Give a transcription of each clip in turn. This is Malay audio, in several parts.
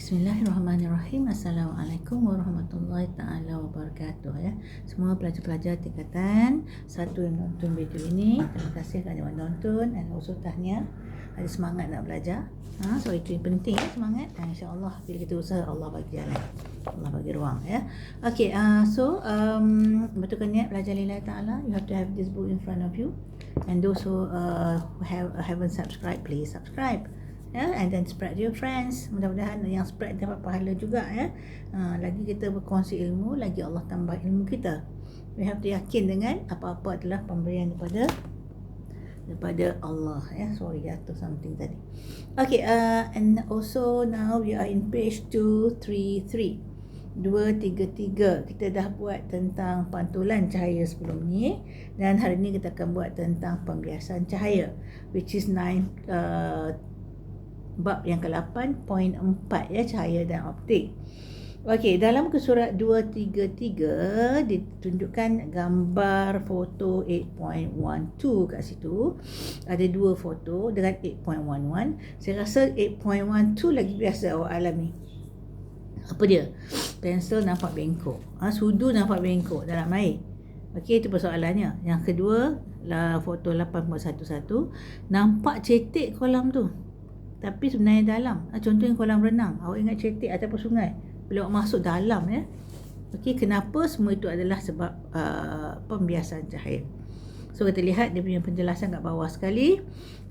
Bismillahirrahmanirrahim. Assalamualaikum warahmatullahi ta'ala wabarakatuh ya. Semua pelajar-pelajar tingkatan 1 yang nonton video ini, terima kasih kerana menonton dan also tahniah ada semangat nak belajar. So itu yang penting ya, semangat, dan insya-Allah bila kita usaha Allah bagi jalan. Allah bagi ruang ya. Okay, betulkan niat belajar lillahi ta'ala, you have to have this book in front of you, and those who haven't subscribed, please subscribe. And then spread to your friends. Mudah-mudahan yang spread dapat pahala juga ya. Lagi kita berkongsi ilmu, lagi Allah tambah ilmu kita. We have to yakin dengan apa-apa adalah pemberian daripada Allah ya. Sorry, jatuh something tadi. Okay, and also now we are in page 233. 233 kita dah buat tentang pantulan cahaya sebelum ni, dan hari ni kita akan buat tentang pembiasan cahaya, which is bab yang ke-8.4 ya, cahaya dan optik. Okey, dalam muka surat 233 ditunjukkan gambar foto 8.12 kat situ. Ada 2 foto dengan 8.11. Saya rasa 8.12 lagi biasa awak alami. Apa dia? Pensel nampak bengkok. Sudu nampak bengkok dalam air. Okey, itu persoalannya. Yang kedua, foto 8.11 nampak cetek kolam tu, tapi sebenarnya dalam. Contohnya kolam renang, awak ingat cetek ataupun sungai, bila awak masuk dalam ya. Okey, kenapa semua itu adalah sebab pembiasan cahaya. So kita lihat dia punya penjelasan kat bawah sekali.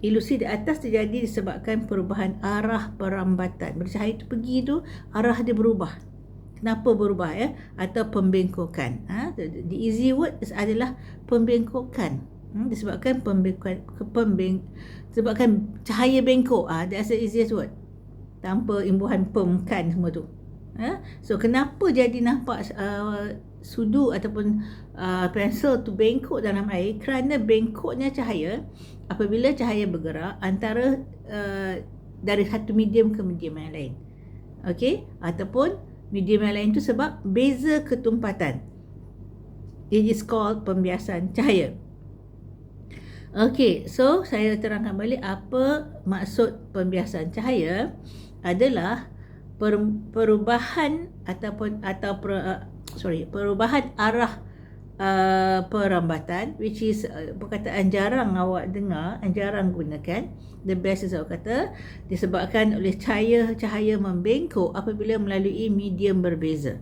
Ilusi di atas terjadi disebabkan perubahan arah perambatan. Bila cahaya itu pergi tu, arah dia berubah. Kenapa berubah ya? Atau pembengkokan. The easy word adalah pembengkokan. Disebabkan sebabkan cahaya bengkok. That's the easiest word. Tanpa imbuhan kan semua tu. So kenapa jadi nampak sudu ataupun pensel tu bengkok dalam air? Kerana bengkoknya cahaya apabila cahaya bergerak antara dari satu medium ke medium yang lain. Okey, ataupun medium yang lain tu sebab beza ketumpatan. It is called pembiasan cahaya. Okey, so saya terangkan balik apa maksud pembiasan cahaya adalah perubahan perubahan arah perambatan, which is perkataan jarang awak dengar, jarang gunakan. The best is awak kata disebabkan oleh cahaya membengkok apabila melalui medium berbeza.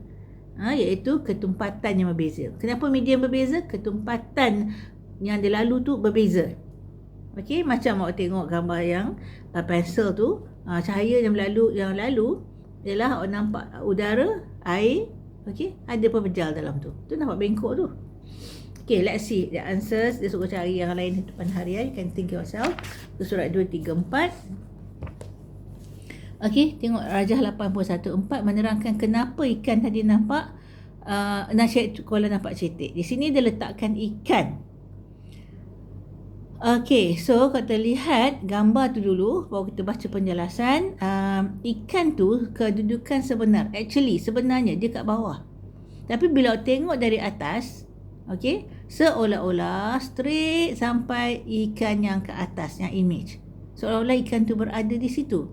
Iaitu ketumpatan yang berbeza. Kenapa medium berbeza? Ketumpatan yang dia lalu tu berbeza. Okey, macam awak tengok gambar yang pensel tu, cahaya yang lalu ialah awak nampak udara, air, okey, ada pembejal dalam tu. Tu nampak bengkok tu. Okey, let's see the answers. Dia suruh cari yang lain depan harian. You can think yourself. Ke surat 234. Okey, tengok Rajah 8.14 menerangkan kenapa ikan tadi nampak kalau nampak cetek. Di sini dia letakkan ikan. Okey, so kita lihat gambar tu dulu baru kita baca penjelasan. Ikan tu kedudukan sebenarnya dia kat bawah. Tapi bila tengok dari atas, okey, seolah-olah straight sampai ikan yang ke atas, yang image. Seolah-olah ikan tu berada di situ.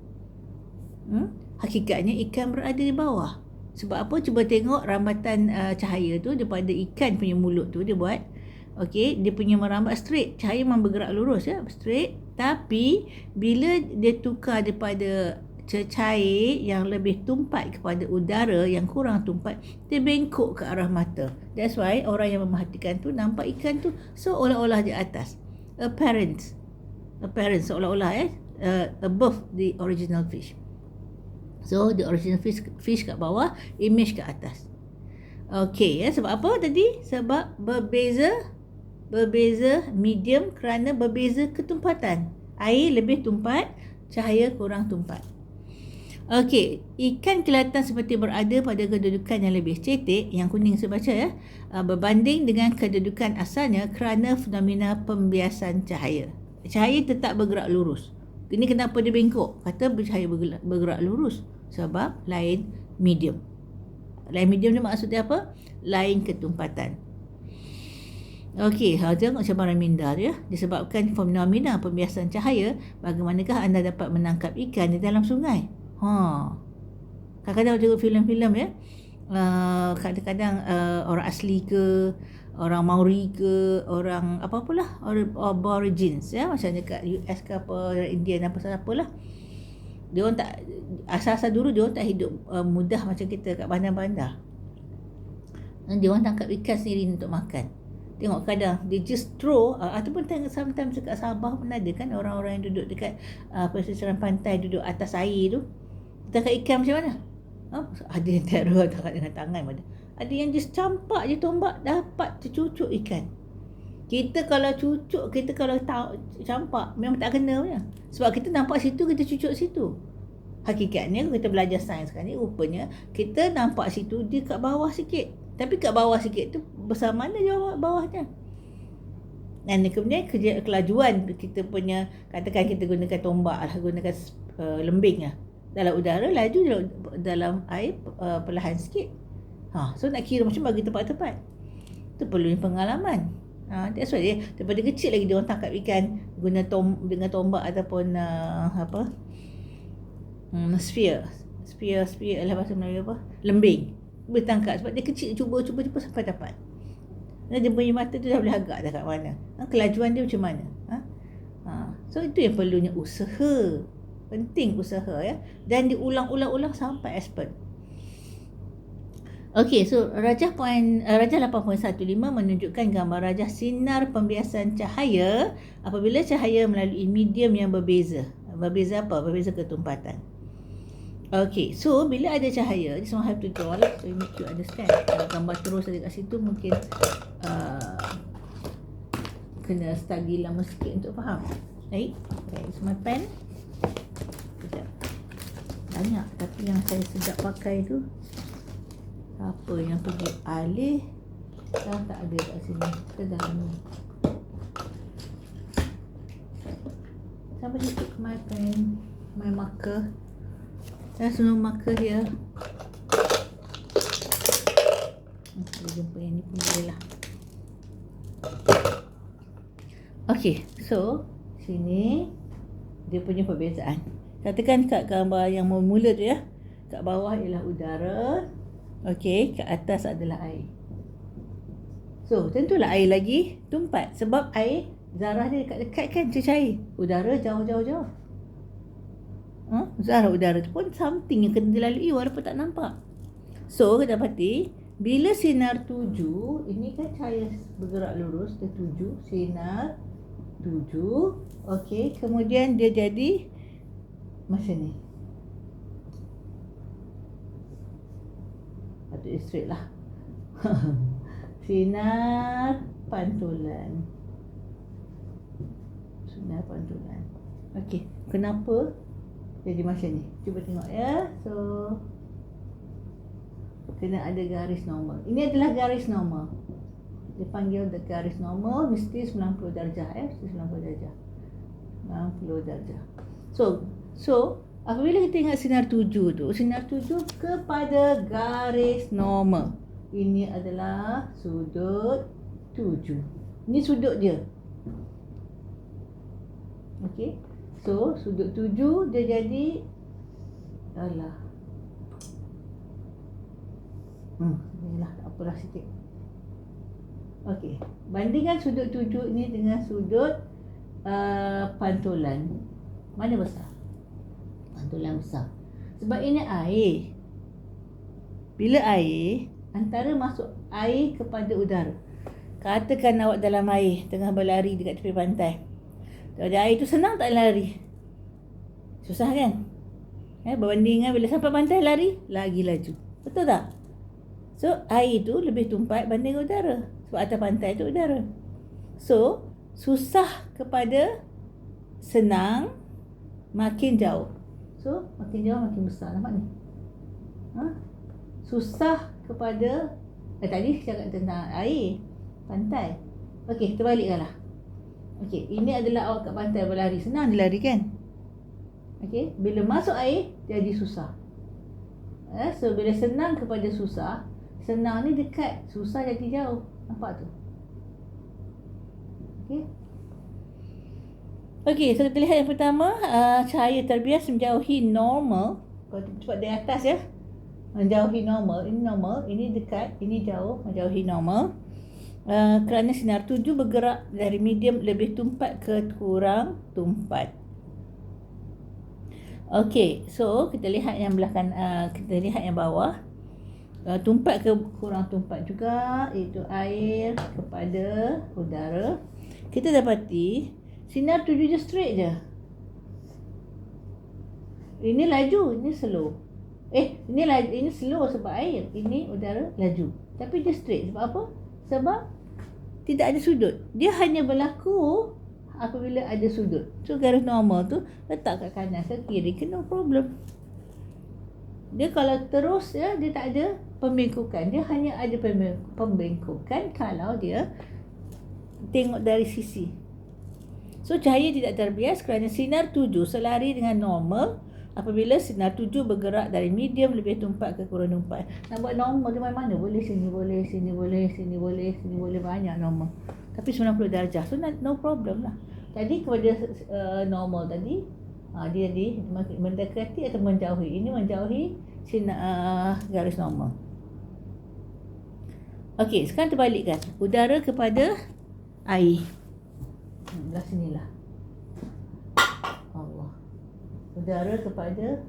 Hakikatnya ikan berada di bawah. Sebab apa? Cuba tengok rambatan cahaya tu daripada ikan punya mulut tu dia buat. Okey, dia punya merambat straight. Cahaya memang bergerak lurus ya, straight. Tapi bila dia tukar daripada cecair yang lebih tumpat kepada udara yang kurang tumpat, dia bengkok ke arah mata. That's why orang yang memerhatikan tu nampak ikan tu seolah-olah di atas. Apparent seolah-olah above the original fish. So the original fish kat bawah, image kat atas. Okey ya, sebab apa tadi? Sebab berbeza medium kerana berbeza ketumpatan. Air lebih tumpat, cahaya kurang tumpat. Okey, ikan kelihatan seperti berada pada kedudukan yang lebih cetek, yang kuning saya baca ya, berbanding dengan kedudukan asalnya kerana fenomena pembiasan cahaya. Cahaya tetap bergerak lurus. Ini kenapa dia bengkok? Kata cahaya bergerak lurus sebab lain medium. Lain medium ni maksudnya apa? Lain ketumpatan. Okey, tengok cabaran minda ya. Disebabkan fenomena pembiasan cahaya, bagaimanakah anda dapat menangkap ikan di dalam sungai? Kadang-kadang tengok filem-filem ya, kadang-kadang orang asli ke, orang Maori ke, orang apa-apalah, orang Aborigines ya, macam dekat US ke apa, Indian apa-apalah. Dia orang tak, asal-asal dulu dia orang tak hidup mudah macam kita kat bandar-bandar. Dia orang tangkap ikan sendiri untuk makan. Tengok kadang dia just throw, ataupun sometimes dekat Sabah pun ada kan orang-orang yang duduk dekat pesisir pantai, duduk atas air tu, tangkap ikan macam mana? Ada yang taruh tangkap dengan tangan pada. Ada yang just campak je tombak, dapat tercucuk ikan. Kita kalau cucuk, kita kalau campak memang tak kena punya. Sebab kita nampak situ, kita cucuk situ. Hakikatnya kita belajar sains sekarang ni, rupanya kita nampak situ, dia kat bawah sikit. Tapi kat bawah sikit tu besar mana bawahnya. Dan kemudian kelajuan kita punya, katakan kita gunakan tombak lah, gunakan lembing lah. Dalam udara laju, dalam air perlahan sikit. So nak kira macam bagi tepat-tepat. Itu perlu pengalaman. That's why dia daripada kecil lagi dia orang tangkap ikan dengan tombak ataupun sphere lah bahasa Melayu apa? Lembing. Boleh tangkap sebab dia kecil, cuba sampai dapat. Dan dia punya mata tu dah boleh agak dah kat mana. Kelajuan dia macam mana. So itu yang perlunya usaha. Penting usaha ya. Dan diulang-ulang sampai expert. Okey, so rajah 8.15 menunjukkan gambar rajah sinar pembiasan cahaya apabila cahaya melalui medium yang berbeza. Berbeza apa? Berbeza ketumpatan. Okay, so bila ada cahaya, this one have to draw lah, so you need to understand. Kalau gambar terus ada kat situ mungkin kena study lama sikit untuk faham. Baik, okay, it's my pen. Sekejap. Banyak, tapi yang saya sedap pakai tu apa yang pergi alih dah tak ada kat sini. Sedang ni. Somebody took my pen, my marker. There's no marker here. Kita jumpa yang ni pun boleh lah. Okay, so sini dia punya perbezaan. Katakan kat gambar yang mula tu ya, kat bawah ialah udara. Okay, kat atas adalah air. So tentulah air lagi tumpat, sebab air zarah dia dekat-dekat kan cair. Udara jauh-jauh. Zarah udara tu pun something yang kena dilalui walaupun tak nampak. So kita dapati bila sinar tuju, ini kan cahaya bergerak lurus, dia tuju, sinar tuju. Okey, kemudian dia jadi macam ni. Patut straight lah. Sinar pantulan. Sinar pantulan. Okey, kenapa jadi macam ni? Cuba tengok ya. So kena ada garis normal. Ini adalah garis normal. Dia panggil garis normal, mesti 90 darjah mesti 90 darjah. 90 darjah. So apabila kita ingat sinar tuju tu, sinar tuju kepada garis normal. Ini adalah sudut tuju. Ini sudut dia. Okey. So, sudut tuju dia jadi inilah tak apalah sikit. Okey, bandingkan sudut tuju ini dengan sudut pantulan. Mana besar? Pantulan besar. Sebab ini air. Bila air, antara masuk air kepada udara. Katakan awak dalam air, tengah berlari dekat tepi pantai. Kalau ada air tu senang tak lari? Susah kan? Berbanding dengan bila sampai pantai lari, lagi laju. Betul tak? So, air tu lebih tumpat banding udara. Sebab atas pantai tu udara. So, susah kepada senang makin jauh. So, makin jauh makin besar. Nampak ni? Susah kepada tadi cakap tentang air, pantai. Okey, terbalikkanlah. Okey, ini adalah awak kat pantai berlari. Senang dia lari kan? Okey, bila masuk air, jadi susah. So, bila senang kepada susah, senang ni dekat, susah jadi jauh. Nampak tu? Okey. Okey, so kita lihat yang pertama, cahaya terbias menjauhi normal. Kalau cepat dari atas ya. menjauhi normal, ini dekat, ini jauh, menjauhi normal. Kerana sinar tuju bergerak dari medium lebih tumpat ke kurang tumpat. Okey, so kita lihat yang belakang, kita lihat yang bawah. Tumpat ke kurang tumpat juga, iaitu air kepada udara. Kita dapati sinar tuju je straight je. Ini laju, ini slow. Ini slow sebab air, ini udara laju. Tapi dia straight sebab apa? Sebab tidak ada sudut. Dia hanya berlaku apabila ada sudut. So garis normal tu letak kat kanan ke kiri, no problem. Dia kalau terus dia tak ada pembengkokan. Dia hanya ada pembengkokan kalau dia tengok dari sisi. So cahaya tidak terbias kerana sinar tuju selari dengan normal apabila sinar tuju bergerak dari medium lebih tumpat ke kurang tumpat. Nak buat normal di mana-mana boleh, sini boleh, sini boleh, sini boleh, sini boleh, banyak normal. Tapi 90 darjah, so no problem lah. Tadi kepada normal tadi, dia mendekati atau menjauhi. Ini menjauhi sinar garis normal. Okey, sekarang terbalikkan. Udara kepada air. Belah sinilah. Allah. Udara kepada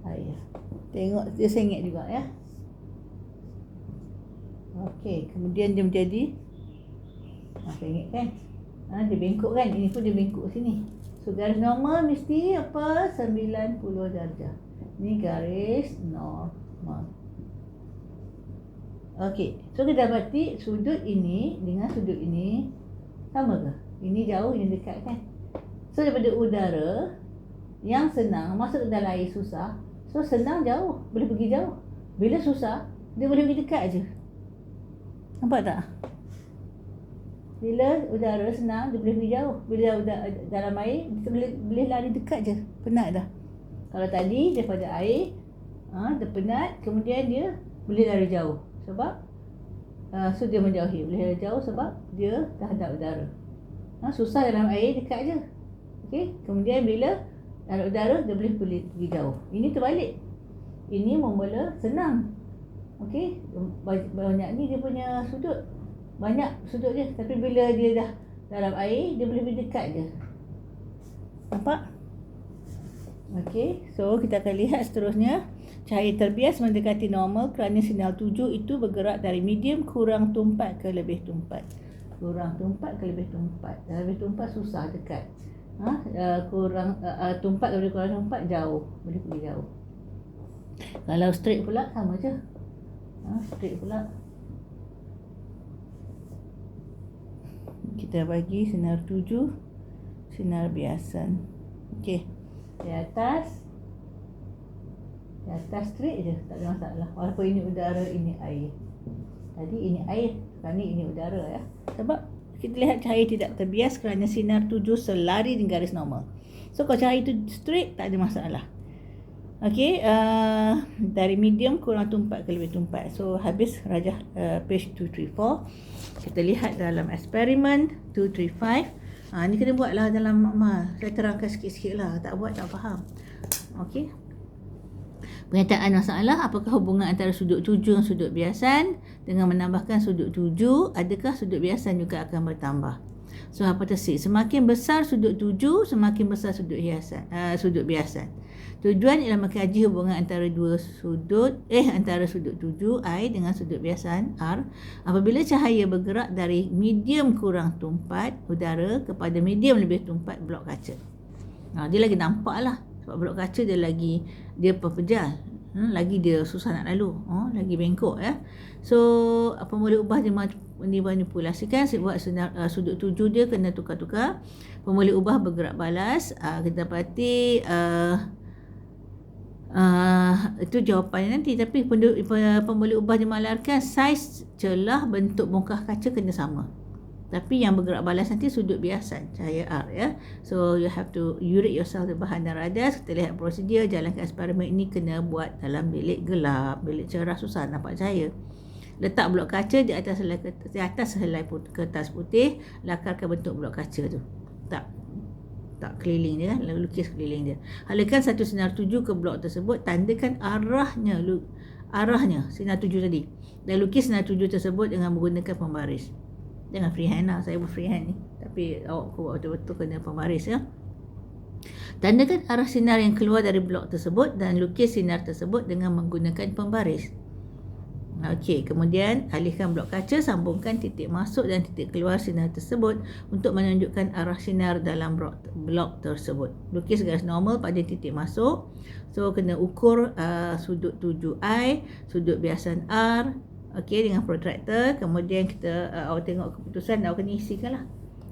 air. Tengok dia sengit juga ya. Okey, kemudian dia menjadi sengit kan? Dia bengkok kan? Ini pun dia bengkok sini. So garis normal mesti apa? 90 darjah. Ini garis normal. Okey, so kita dapati sudut ini dengan sudut ini sama ke? Ini jauh, ini dekat kan? So daripada udara yang senang masuk ke dalam air susah. So senang jauh, boleh pergi jauh. Bila susah, dia boleh pergi dekat je. Nampak tak? Bila udara senang, dia boleh pergi jauh. Bila udara dalam air, dia boleh lari dekat je. Penat dah. Kalau tadi daripada air, dia penat, kemudian dia boleh lari jauh. Sebab so dia menjauhi. Boleh lari jauh sebab dia terhadap udara. Susah dalam air, dekat je. Okey, kemudian bila dalam udara, dia boleh pergi jauh. Ini terbalik. Ini mula senang. Okey, banyak ni dia punya sudut. Banyak sudut dia. Tapi bila dia dah dalam air, dia boleh pergi dekat je. Nampak? Okey, so kita akan lihat seterusnya. Cahaya terbias mendekati normal kerana sinar tuju itu bergerak dari medium kurang tumpat ke lebih tumpat. Kurang tumpat ke lebih tumpat. Lebih tumpat susah dekat. Kurang tumpat ke kurang tumpat jauh. Boleh pergi jauh. Kalau straight pula sama je. Straight pula. Kita bagi sinar tuju, sinar biasan. Okey. Di atas straight je, tak ada masalah. Walaupun ini udara, ini air. Tadi ini air, sekarang ini udara ya. Sebab kita lihat cahaya tidak terbias kerana sinar tuju selari dengan garis normal. So kalau cahaya itu straight, tak ada masalah. Okey, dari medium kurang tumpat ke lebih tumpat. So habis rajah page 234. Kita lihat dalam eksperimen 235. Ni kena buatlah dalam makmal. Saya terangkan sikit-sikit lah. Tak buat tak faham. Okey. Pernyataan masalah, apakah hubungan antara sudut tuju dan sudut biasan? Dengan menambahkan sudut tuju, adakah sudut biasan juga akan bertambah? So hipotesis, semakin besar sudut tuju, semakin besar sudut biasan. Tujuan ialah mengkaji hubungan antara antara sudut tuju I dengan sudut biasan R apabila cahaya bergerak dari medium kurang tumpat udara kepada medium lebih tumpat blok kaca. Dia lagi nampak lah sebab blok kaca dia pepejal. Lagi dia susah nak lalu. Lagi bengkok ya. So apa boleh ubah dimanipulasikan buat sudut tuju dia kena tukar-tukar. Boleh ubah bergerak balas. Kita dapati itu jawapannya nanti. Tapi pemboleh ubah dimalarkan saiz celah bentuk bongkah kaca kena sama. Tapi yang bergerak balas nanti sudut biasan cahaya R ya. So you have to rate yourself the bahan dan radas. Kita lihat prosedur jalankan eksperimen ini kena buat dalam bilik gelap, bilik cerah susah nampak cahaya. Letak blok kaca di atas helai kertas putih, lakarkan bentuk blok kaca tu. Tak Tak keliling dia kan, lalu lukis keliling dia. Alihkan satu sinar tuju ke blok tersebut, tandakan arahnya sinar tuju tadi, dan lukis sinar tuju tersebut dengan menggunakan pembaris. Jangan freehand lah, saya buat freehand ni, tapi awak buat betul-betul kena pembaris ya. Tandakan arah sinar yang keluar dari blok tersebut dan lukis sinar tersebut dengan menggunakan pembaris. Okey, kemudian alihkan blok kaca, sambungkan titik masuk dan titik keluar sinar tersebut untuk menunjukkan arah sinar dalam blok tersebut. Lukis garis normal pada titik masuk. So kena ukur sudut 7I, sudut biasan R, okey, dengan protractor. Kemudian kita awak tengok keputusan, awak kena isikanlah.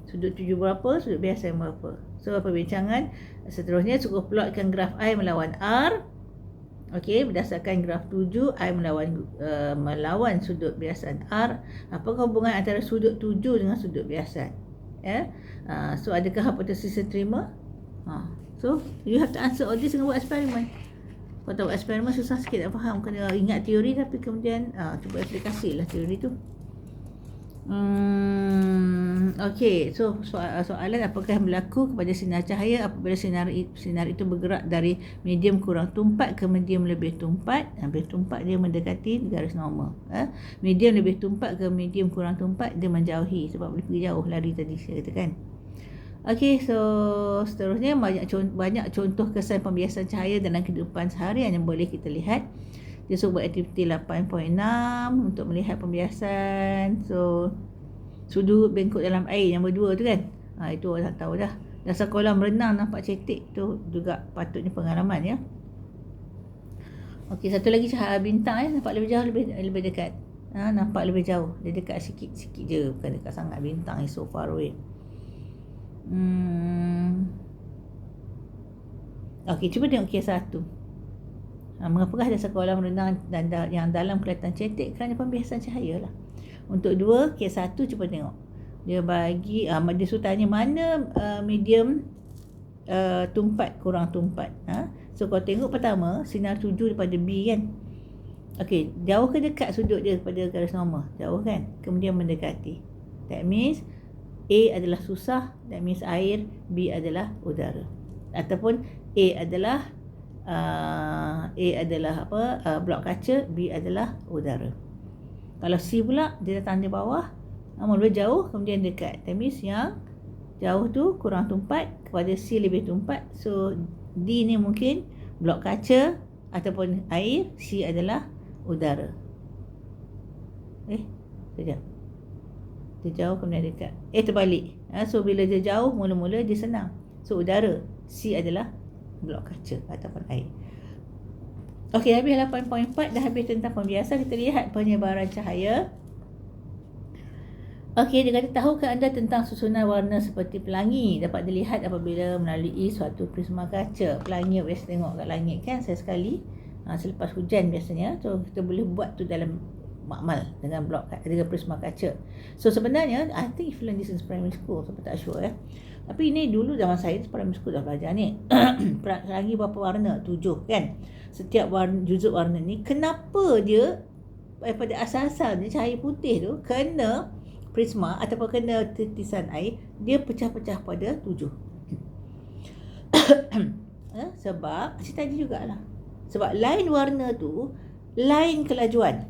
Sudut 7 berapa, sudut biasan berapa. So perbincangan seterusnya, cukup plotkan graf I melawan R. Okey, berdasarkan graf 7, I melawan sudut biasan R. Apakah hubungan antara sudut 7 dengan sudut biasan? Ya. So adakah hipotesis terima? So you have to answer all this dengan buat eksperimen. Kalau tak buat eksperimen susah sikit nak faham. Kena ingat teori tapi kemudian cuba aplikasi lah teori tu. Okey, so soalan, apakah yang berlaku kepada sinar cahaya apabila sinar itu bergerak dari medium kurang tumpat ke medium lebih tumpat? Lebih tumpat dia mendekati garis normal. Medium lebih tumpat ke medium kurang tumpat dia menjauhi, sebab boleh pergi jauh lari tadi saya katakan. Okey, so seterusnya banyak contoh kesan pembiasan cahaya dalam kehidupan seharian yang boleh kita lihat. Dia suruh buat aktiviti 8.6 untuk melihat pembiasan. So sudut bengkok dalam air yang berdua tu kan, itu orang tak tahu dah. Dasar kolam renang nampak cetek tu juga patutnya pengalaman ya. Okey, satu lagi cahaya bintang nampak lebih jauh, lebih dekat. Nampak lebih jauh, dia dekat sikit-sikit je, bukan dekat sangat. Bintang is so far away. Okey, cuba tengok kes 1. Mengapakah dasar kolam renang dan yang dalam kelihatan cetek? Kerana pembiasan cahaya lah. Untuk 2, kes 1 cuba tengok. Dia bagi, dia suruh tanya mana medium tumpat, kurang tumpat. So kalau tengok pertama, sinar 7 daripada B kan. Okey, jauh ke dekat sudut dia daripada garis normal? Jauh kan? Kemudian mendekati. That means A adalah susah, that means air, B adalah udara. Ataupun A adalah blok kaca, B adalah udara. Kalau C pula, dia datang di bawah, mula jauh kemudian dekat. That means yang jauh tu kurang tumpat, kepada C lebih tumpat. So D ni mungkin blok kaca ataupun air, C adalah udara. Sekejap. Dia jauh kemudian dekat. Terbalik. So bila dia jauh, mula-mula dia senang. So udara, C adalah blok kaca ataupun air. Okey, habis 8.4, dah habis tentang pembiasan. Kita lihat penyebaran cahaya. Okey, dia kata, tahukah anda tentang susunan warna seperti pelangi dapat dilihat apabila melalui suatu prisma kaca. Pelangi biasa tengok kat langit kan, saya sekali selepas hujan biasanya. So kita boleh buat tu dalam makmal dengan prisma kaca. So sebenarnya I think if you learn this in primary school, saya tak sure tapi ini dulu zaman saya primary school dah belajar ni. Pelangi berapa warna? 7 kan. Setiap juzuk warna ni, kenapa dia pada asal-asalnya cahaya putih tu kena prisma ataupun kena titisan air, dia pecah-pecah pada 7. Sebab macam tadi jugalah, sebab lain warna tu lain kelajuan.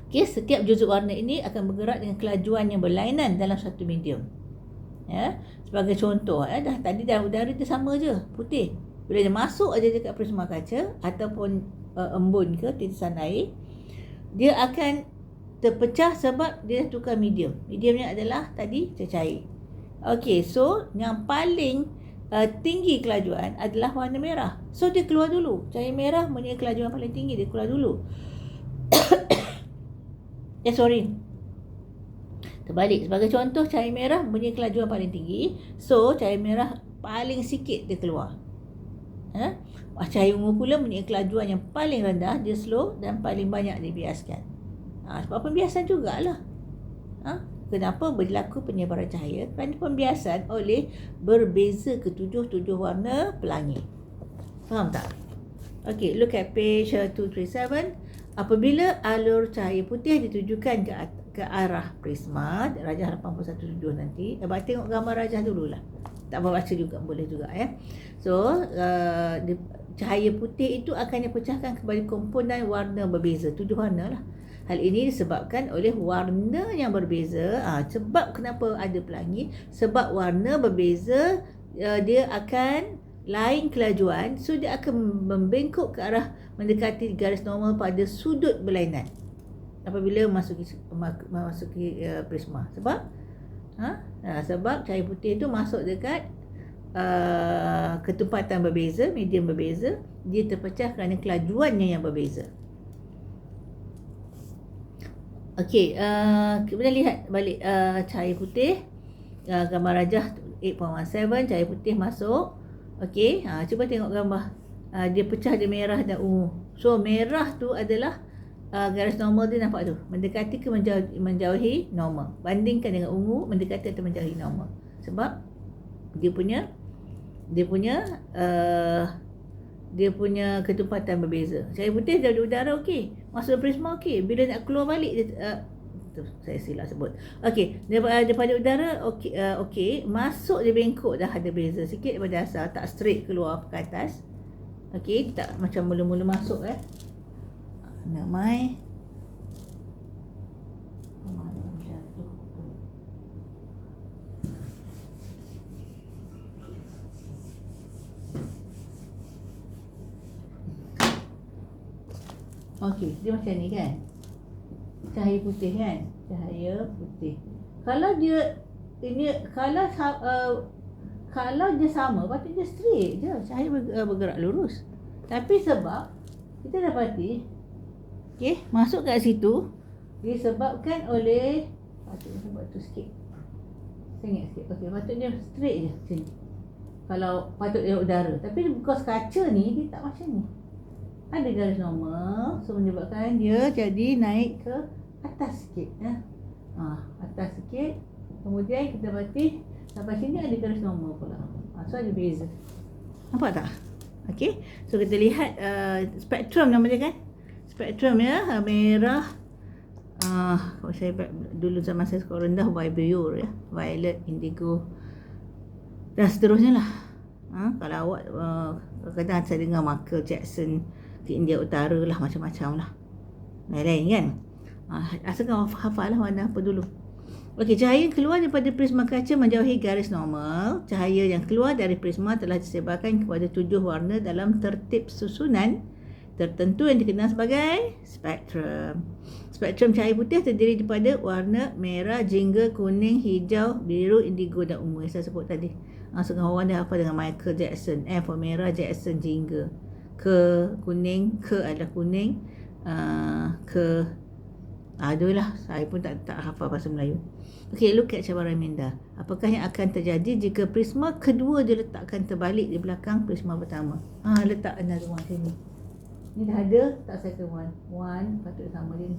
Okay, setiap juzuk warna ini akan bergerak dengan kelajuan yang berlainan dalam satu medium. Sebagai contoh, tadi dalam udara dia sama je, putih. Bila dia masuk aja dekat prisma kaca ataupun embun ke titisan air, dia akan terpecah sebab dia tukar medium. Mediumnya adalah tadi cecair. Okey, so yang paling tinggi kelajuan adalah warna merah. So dia keluar dulu. Cahaya merah punya kelajuan paling tinggi, dia keluar dulu. Terbalik. Sebagai contoh, cahaya merah punya kelajuan paling tinggi. So cahaya merah paling sikit dia keluar. Cahaya ungu pula punya kelajuan yang paling rendah, dia slow dan paling banyak dibiaskan. Sebab pembiasan jugalah. Kenapa berlaku penyebaran cahaya? Kerana pembiasan oleh berbeza ketujuh warna pelangi. Faham tak? Okey, look at page 237. Apabila alur cahaya putih ditujukan ke arah prisma, Rajah 817 nanti. Tengok gambar Rajah dululah. tak apa baca juga boleh juga ya. So cahaya putih itu akan dipecahkan kepada komponen warna berbeza, 7 warna lah. Hal ini disebabkan oleh warna yang berbeza. Sebab kenapa ada pelangi? Sebab warna berbeza, dia akan lain kelajuan, so dia akan membengkok ke arah mendekati garis normal pada sudut berlainan apabila memasuki prisma. Sebab sebab cahaya putih itu masuk dekat ketempatan berbeza, medium berbeza, dia terpecah kerana kelajuannya yang berbeza. Okey, kita lihat balik cahaya putih, gambar rajah 8.17, cahaya putih masuk. Okey, cuba tengok gambar. Dia pecah, dia merah dan ungu. So merah tu adalah garis normal dia, nampak tu, mendekati ke menjauhi normal. Bandingkan dengan ungu, mendekati atau menjauhi normal. Sebab dia punya ketempatan berbeza. Cahaya putih dari udara okey, masuk prisma okey, bila nak keluar balik dia saya silap sebut. Okey, daripada udara okey, masuk dia bengkok, dah ada beza sikit daripada asal, tak straight keluar ke atas. Okey, tak macam mula-mula masuk Namai okey, dia macam ni kan, cahaya putih kan, cahaya putih. Kalau dia kalau dia sama, patutnya straight je, cahaya bergerak lurus. Tapi sebab kita dapati masuk kat situ disebabkan oleh, patutnya buat tu sikit, sengit sikit. Okey, patutnya straight je macam ni kalau patut dia udara. Tapi because kaca ni dia tak macam ni, ada garis normal, so menyebabkan dia jadi naik ke atas sikit atas sikit. Kemudian kita dapati sampai sini ada garis normal pula, so ada beza. Nampak tak? Okey, so kita lihat spektrum nama dia kan, spektrum ya, merah, kalau saya dulu zaman saya sekolah rendah, violet ya, violet, indigo dan seterusnya lah. Kalau awak kadang-kadang saya dengar Michael Jackson di India Utara lah, macam-macam lah, lain-lain kan. Asalkan hafal lah warna apa dulu. Okey, cahaya yang keluar daripada prisma kaca menjauhi garis normal. Cahaya yang keluar dari prisma telah disebarkan kepada 7 warna dalam tertib susunan tertentu yang dikenal sebagai spektrum. Spektrum cahaya putih terdiri daripada warna merah, jingga, kuning, hijau, biru, indigo dan ungu yang saya sebut tadi. Setengah orang dah hafal dengan Michael Jackson. M for merah, Jackson, jingga. Kuning, adalah kuning. Itulah, saya pun tak hafal bahasa Melayu. Okey, look at cabaran minda. Apakah yang akan terjadi jika prisma kedua diletakkan terbalik di belakang prisma pertama? Letak another one sini. Ni dah ada, tak second one. One, patut sama dia ni.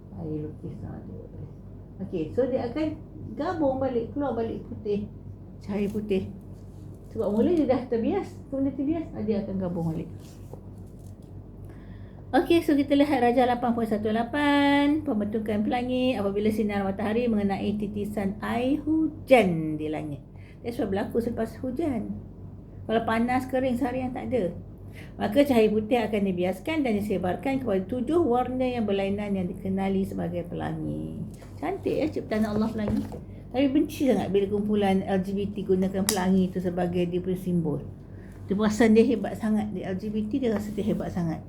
Saya lukis ada. Okey, so dia akan gabung balik, keluar balik putih, cahaya putih. Sebab mula dia dah terbias, kemudian terbias, dia akan gabung balik. Okey, so kita lihat rajah 8.18, pembentukan pelangi apabila sinar matahari mengenai titisan air hujan di langit. That's what berlaku selepas hujan. Kalau panas, kering seharian tak ada, maka cahaya putih akan dibiaskan dan disebarkan kepada 7 warna yang berlainan yang dikenali sebagai pelangi. Cantik ya ciptaan Allah pelangi. Tapi benci sangat bila kumpulan LGBT gunakan pelangi itu sebagai dia punya simbol. Dia perasan dia hebat sangat. Dia LGBT, dia rasa dia hebat sangat.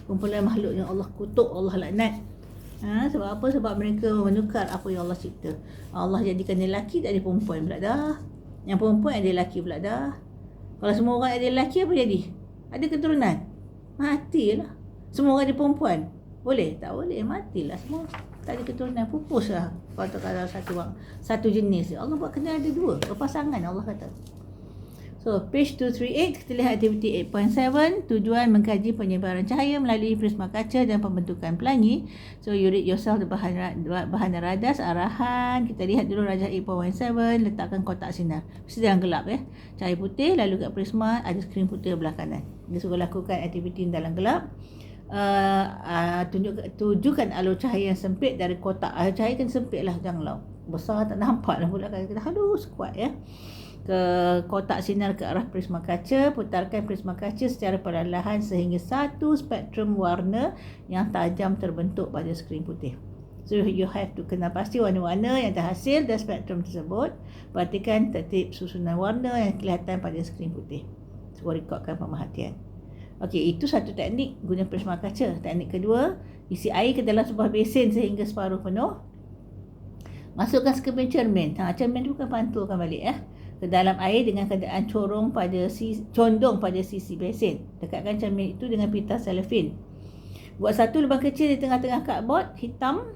Kumpulan makhluk yang Allah kutuk, Allah laknat. Sebab apa? Sebab mereka menukar apa yang Allah cipta. Allah jadikan dia lelaki, tak ada perempuan pula dah. Yang perempuan ada lelaki pula dah. Kalau semua orang ada lelaki, apa jadi? Ada keturunan? Matilah. Semua orang ada perempuan? Boleh? Tak boleh. Matilah semua. Tak ada keturunan, pupus lah. Kalau satu jenis. Allah buat kena ada 2 berpasangan, Allah kata. So, page 238, kita lihat aktiviti 8.7. Tujuan mengkaji penyebaran cahaya melalui prisma kaca dan pembentukan pelangi. So, you read yourself the bahan radas, arahan. Kita lihat dulu rajah 8.7, letakkan kotak sinar. Mesti dalam gelap ya. Cahaya putih, lalu kat prisma ada skrin putih belah kanan. Dia suruh lakukan aktiviti dalam gelap. Tujukan alur cahaya yang sempit dari kotak. Alur cahaya kan sempit lah, janganlah besar tak nampak lah pula. Kita halus kuat ya. ke kotak sinar ke arah prisma kaca. Putarkan prisma kaca secara perlahan sehingga satu spektrum warna yang tajam terbentuk pada skrin putih. So you have to kenal pasti warna-warna yang terhasil dari spektrum tersebut. Perhatikan tertib susunan warna yang kelihatan pada skrin putih. So rekodkan pemerhatian. Okey, itu satu teknik guna prisma kaca. Teknik kedua, isi air ke dalam sebuah besen sehingga separuh penuh. Masukkan sekeping cermin. Cermin tu bukan pantulkan balik ke dalam air dengan keadaan condong pada sisi besen. Dekatkan cermin itu dengan pita selofin. Buat satu lubang kecil di tengah-tengah cardboard hitam.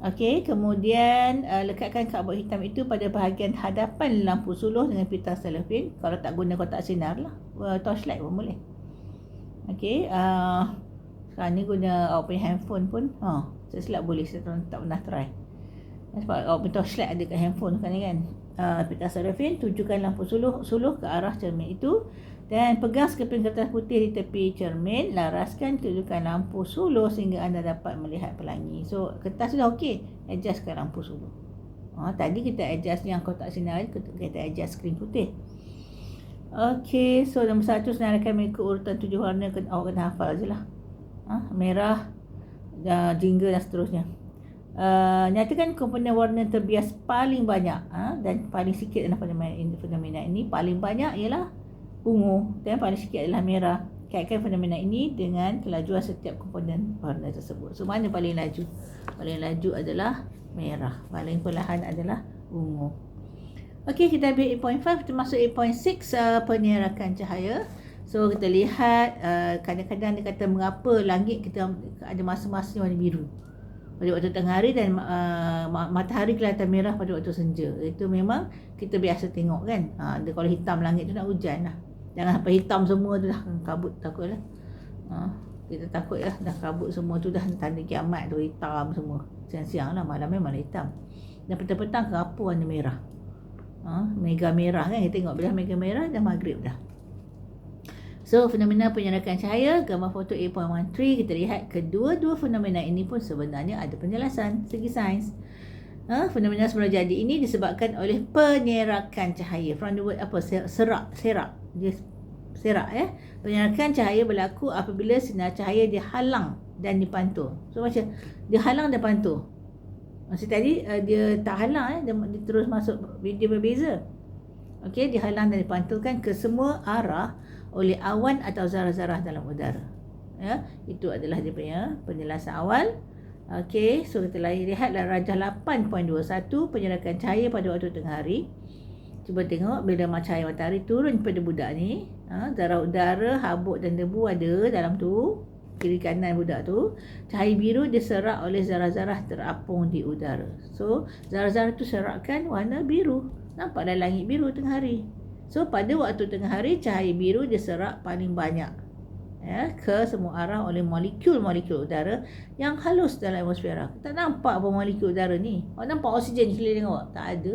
Okey, kemudian lekatkan cardboard hitam itu pada bahagian hadapan lampu suluh dengan pita selofin. Kalau tak guna kotak sinar lah, torchlight pun boleh. Okey, sekarang ni guna awak punya handphone pun saya silap boleh, saya tak pernah try. Sebab awak punya torchlight ada kat handphone kan ni kan. Pita selofin, tujukan lampu suluh ke arah cermin itu dan pegang sekeping kertas putih di tepi cermin. Laraskan tujukan lampu suluh sehingga anda dapat melihat pelangi. So kertas sudah okey, adjustkan lampu suluh. Tadi kita adjust yang kotak sinar, kita adjust skrin putih. Okey, so nombor 1 senaraikan mengikut urutan 7 warna. Awak kena hafal je lah. Merah, jingga dan seterusnya. Nyatakan komponen warna terbias paling banyak dan paling sikit dalam fenomena ini. Paling banyak ialah ungu dan paling sikit adalah merah. Kaitkan fenomena ini dengan kelajuan setiap komponen warna tersebut. So mana paling laju? Paling laju adalah merah, paling perlahan adalah ungu. Okey, kita ambil 8.5, kita masuk 8.6, penyerakan cahaya. So kita lihat kadang-kadang dia kata mengapa langit kita ada masa-masa warna biru pada waktu tengah hari dan matahari kelihatan merah pada waktu senja. Itu memang kita biasa tengok kan. Dia kalau hitam langit tu nak hujan lah. Jangan sampai hitam semua tu dah kabut, takutlah. Kita takut lah dah kabut semua tu dah tanda kiamat tu, hitam semua. Siang-siang lah, malam memang hitam. Dan petang-petang ke apa warna merah. Mega merah kan, kita tengok bila mega merah dah maghrib dah. So fenomena penyerakan cahaya, gambar foto 8.13, kita lihat kedua-dua fenomena ini pun sebenarnya ada penjelasan segi sains. Fenomena semula jadi ini disebabkan oleh penyerakan cahaya. From the word apa? Serak. Dia serak Penyerakan cahaya berlaku apabila sinar cahaya dihalang dan dipantul. So macam dihalang dan pantul. Maksud tadi dia tak halang dia terus masuk, dia berbeza. Okey, dihalang dan dipantulkan ke semua arah oleh awan atau zarah-zarah dalam udara. Itu adalah dia punya penjelasan awal. Okey, so kita lihatlah rajah 8.21, penyerakan cahaya pada waktu tengah hari. Cuba tengok bila cahaya matahari turun pada budak ni, zarah udara, habuk dan debu ada dalam tu, kiri kanan budak tu. Cahaya biru diserak oleh zarah-zarah terapung di udara. So zarah-zarah tu serakkan warna biru. Nampak dalam langit biru tengah hari. So pada waktu tengah hari, cahaya biru diserak paling banyak ke semua arah oleh molekul-molekul udara yang halus dalam atmosfera. Tak nampak apa molekul udara ni. Awak nampak oksigen sekeliling awak? Tak ada.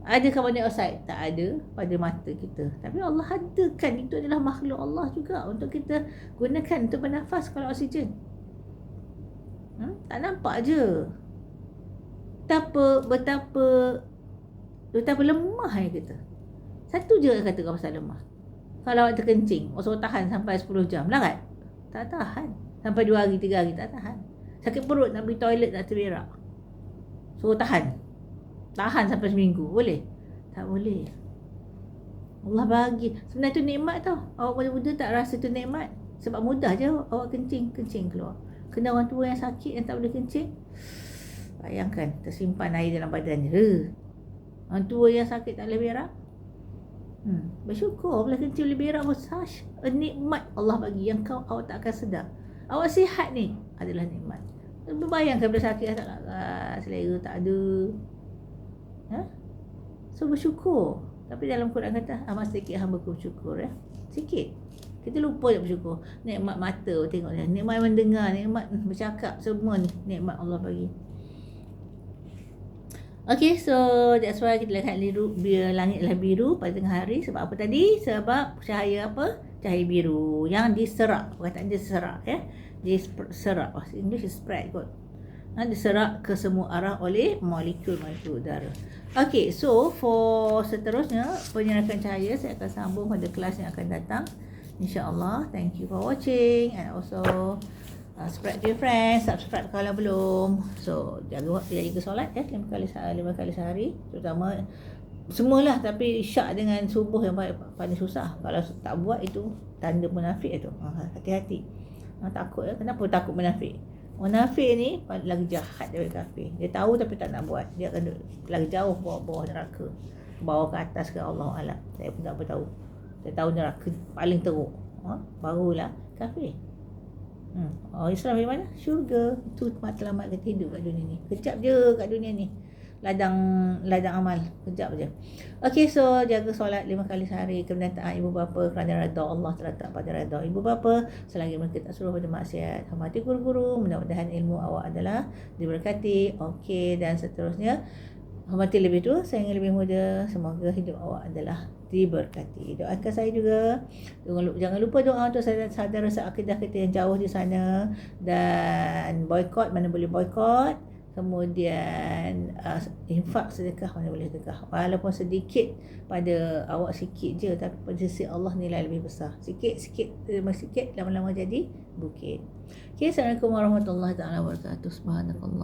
Ada karbon dioksida? Tak ada pada mata kita. Tapi Allah adakan, itu adalah makhluk Allah juga untuk kita gunakan untuk bernafas kalau oksigen. Tak nampak je. Betapa lemah kita. Satu je kata kau pasal lemah. Kalau awak terkencing, awak suruh tahan sampai 10 jam. Larat? Tak tahan. Sampai 2 hari, 3 hari, tak tahan. Sakit perut nak pergi toilet, nak terberak. Suruh tahan. Tahan sampai seminggu. Boleh? Tak boleh. Allah bagi. Sebenarnya tu nikmat tau. Awak muda tak rasa tu nikmat. Sebab mudah je awak kencing keluar. Kena orang tua yang sakit yang tak boleh kencing. Bayangkan tersimpan air dalam badannya. Orang tua yang sakit tak boleh berak. Bersyukur boleh kencing, boleh berak pun nikmat Allah bagi yang awak tak akan sedar. Awak sihat ni adalah nikmat. Bayangkan bila sakit tak nak selera tak ada. So bersyukur. Tapi dalam Quran kata amat sedikit hamba ku bersyukur sikit. Kita lupa nak bersyukur. Nikmat mata tengok ni, nikmat mendengar, nikmat bercakap, semua ni nikmat Allah bagi. Okay, so that's why kita lihat langitlah biru pada tengah hari. Sebab apa tadi? Sebab cahaya apa? Cahaya biru yang diserak. Perkataan dia serak Diserak. English is spread kot. diserak ke semua arah oleh molekul-molekul udara. Okey, so for seterusnya penyerakan cahaya saya akan sambung pada kelas yang akan datang. InsyaAllah. Thank you for watching and also spread to your friends, subscribe kalau belum. So jaga solat ya 5 kali sehari, terutama semualah, tapi syak dengan subuh yang paling susah. Kalau tak buat itu tanda munafik itu. Hati-hati. Takut ya. Kenapa takut munafik? Munafik ni lagi jahat daripada kafir. Dia tahu tapi tak nak buat. Dia akan lagi jauh bawah neraka. Bawah ke atas ke Allah Alam. Saya pun tak tahu. Saya tahu neraka paling teruk. Barulah kafir. Islam di mana? Syurga. Itu matlamat kita hidup kat dunia ni. Kejap je kat dunia ni. Ladang amal. Kejap je. Okey, so jaga solat 5 kali sehari. Kebenataan ibu bapa kerana redha Allah terletak pada redha ibu bapa. Selagi mereka tak suruh pada maksiat. Hormati guru-guru. Mudah-mudahan ilmu awak adalah diberkati. Okey, dan seterusnya. Hormati lebih tua, sayangi lebih muda. Semoga hidup awak adalah diberkati. Doakan saya juga. Jangan lupa doa untuk saudara seakidah kita yang jauh di sana. Dan boykot mana boleh boykot. Kemudian infak sedekah mana boleh sedekah. Walaupun sedikit pada awak sikit je, tapi pada sisi Allah nilai lebih besar. Sikit lama-lama jadi bukit. Okay, Assalamualaikum warahmatullahi wabarakatuh. Subhanakallah.